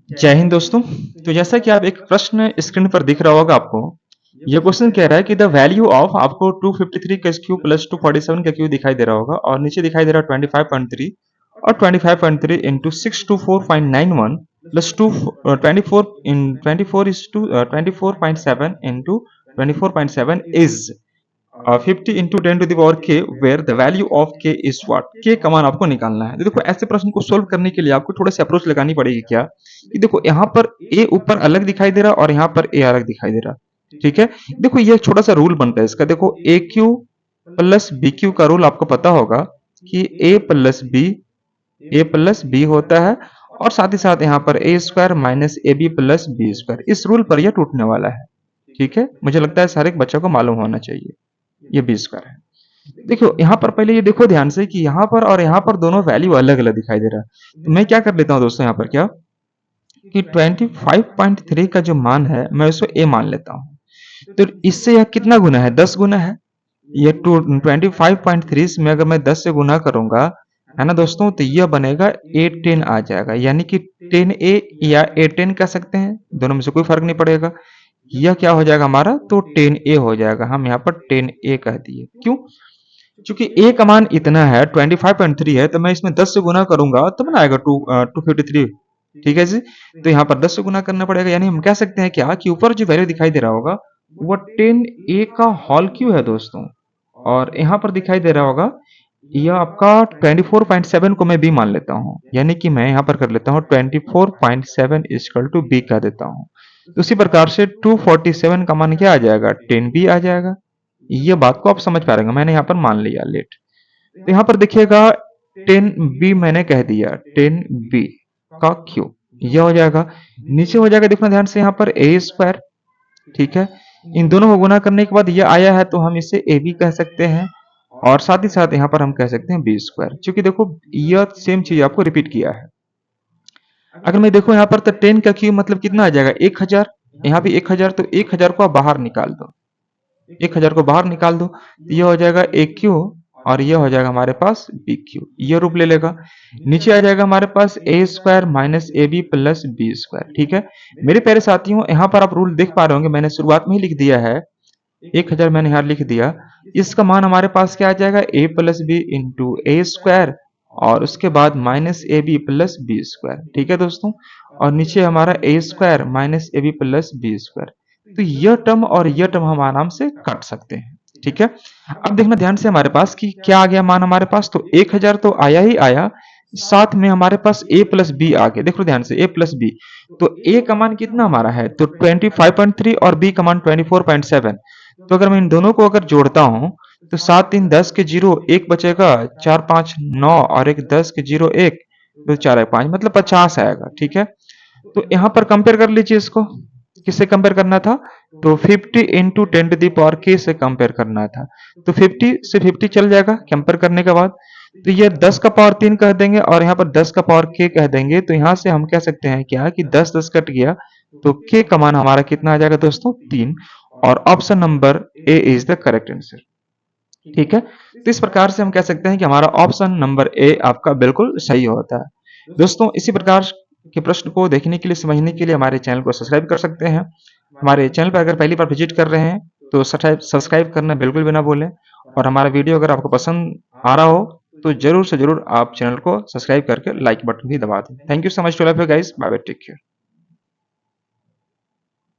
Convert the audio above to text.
जय हिंद दोस्तों। तो जैसा कि आप एक प्रश्न स्क्रीन पर दिख रहा होगा आपको, ये क्वेश्चन कह रहा है कि द वैल्यू ऑफ आपको 253 का क्यू प्लस 247 का क्यू दिखाई दे रहा होगा और नीचे दिखाई दे रहा है 25.3 और 25.3 into 624.91 plus 24 is to 24.7 into 24.7 is 50 into 10 to the power K where the value of K is what. K का मान आपको निकालना है। तो देखो ऐसे प्रश्न को सोल्व करने के लिए आपको थोड़ा सी अप्रोच लगानी पड़ेगी क्या कि देखो यहाँ पर ए ऊपर अलग दिखाई दे रहा और यहाँ पर ए अलग दिखाई दे रहा। ठीक है, देखो ये छोटा सा रूल बनता है इसका। देखो ए क्यू प्लस बी क्यू का रूल आपको पता होगा कि ए प्लस बी होता है और साथ ही साथ यहाँ पर A square minus A B plus B square. इस रूल पर यह टूटने वाला है। ठीक है, मुझे लगता है हर एक बच्चों को मालूम होना चाहिए। ये बी स्क्वायर है। देखो यहाँ पर पहले ये देखो ध्यान से कि यहाँ पर और यहाँ पर दोनों वैल्यू अलग अलग दिखाई दे रहा है। तो मैं क्या कर लेता हूँ दोस्तों, यहाँ पर क्या कि 25.3 का जो मान है मैं उसको ए मान लेता हूँ। तो इससे यह कितना गुना है, 10 गुना है। ये 25.3 में अगर मैं 10 से गुना करूंगा है ना दोस्तों, तो यह बनेगा A10 आ जाएगा, यानी कि 10A या A10 कह सकते हैं, दोनों में से कोई फर्क नहीं पड़ेगा। यह क्या हो जाएगा हमारा, तो 10A हो जाएगा। हम यहाँ पर 10A कह दिए, क्यों? चूंकि ए का मान इतना है 25.3 है, तो मैं इसमें 10 से गुना करूंगा तब ना आएगा 253। ठीक है जी, तो यहाँ पर 10 से गुना करना पड़ेगा, यानी हम कह सकते हैं क्या कि ऊपर जो वैल्यू दिखाई दे रहा होगा वो 10A का होल क्यू है दोस्तों। और यहाँ पर दिखाई दे रहा होगा यह आपका 24.7 को मैं बी मान लेता हूँ, यानी कि मैं यहाँ पर कर लेता हूँ 24.7 इक्वल टू बी कर देता हूँ। तो उसी प्रकार से 247 का मान क्या आ जाएगा, 10B आ जाएगा। ये बात को आप समझ पा रहे हैं, मैंने यहाँ पर मान लिया लेट। तो यहाँ पर देखिएगा 10B मैंने कह दिया, 10B का क्यू यह हो जाएगा। नीचे हो जाएगा, देखना ध्यान से, यहाँ पर ए स्क्वायर। ठीक है, इन दोनों को गुना करने के बाद ये आया है तो हम इसे ए बी कह सकते हैं और साथ ही साथ यहाँ पर हम कह सकते हैं बी स्क्वायर, क्योंकि देखो यह सेम चीज आपको रिपीट किया है। अगर मैं देखो यहाँ पर तो 10 का क्यू मतलब कितना आ जाएगा, 1000। यहाँ भी 1000, तो 1000 को आप बाहर निकाल दो, 1000 को बाहर निकाल दो, ये हो जाएगा ए क्यू और ये हो जाएगा हमारे पास बी क्यू, ये रूप ले लेगा। नीचे आ जाएगा हमारे पास A square minus A B plus B square. ठीक है मेरे प्यारे साथियों, यहाँ पर आप रूल देख पा रहे होंगे, मैंने शुरुआत में ही लिख दिया है 1000, मैंने यहाँ लिख दिया। इसका मान हमारे पास क्या आ जाएगा, A plus B into A square और उसके बाद minus A B plus B square. ठीक है दोस्तों, और नीचे हमारा A square minus A B plus B square. तो यह टर्म और यह टर्म हम आराम से काट सकते हैं। ठीक है, अब देखना ध्यान से हमारे पास कि क्या आ गया मान हमारे पास, तो 1000 तो आया ही आया, साथ में हमारे पास a प्लस बी आ गया। देखो ध्यान से a प्लस बी, तो a का मान कितना हमारा है, तो 25.3 और b का मान 24.7। तो अगर मैं इन दोनों को अगर जोड़ता हूं तो 7 3 10 के जीरो, एक बचेगा, 4 5 9 और एक 10 के जीरो एक, तो 4 है 5, मतलब 50 आएगा। ठीक है, तो यहाँ पर कंपेयर कर लीजिए इसको, किससे कंपेयर करना था, तो 50 इंटू 10 टू दी पावर के से कंपेयर करना था। तो 50 से 50 चल जाएगा कंपेयर करने के बाद, तो ये 10 का पावर 3 कह देंगे और यहाँ पर 10 का पावर के कह देंगे। तो यहाँ से हम कह सकते हैं क्या कि 10 10 कट गया, तो के का मान हमारा कितना आ जाएगा दोस्तों, 3। और option number A is the correct answer. ठीक है, तो इस प्रकार से हम कह सकते हैं कि हमारा ऑप्शन नंबर ए आपका बिल्कुल सही होता है। दोस्तों इसी प्रकार के प्रश्न को देखने के लिए, समझने के लिए हमारे चैनल को सब्सक्राइब कर सकते हैं। हमारे चैनल पर अगर पहली बार विजिट कर रहे हैं तो सब्सक्राइब करना बिल्कुल भी ना भूलें, और हमारा वीडियो अगर आपको पसंद आ रहा हो तो जरूर से जरूर आप चैनल को सब्सक्राइब करके लाइक बटन भी दबा दें। Thank you so much to all of you guys, bye bye, take care.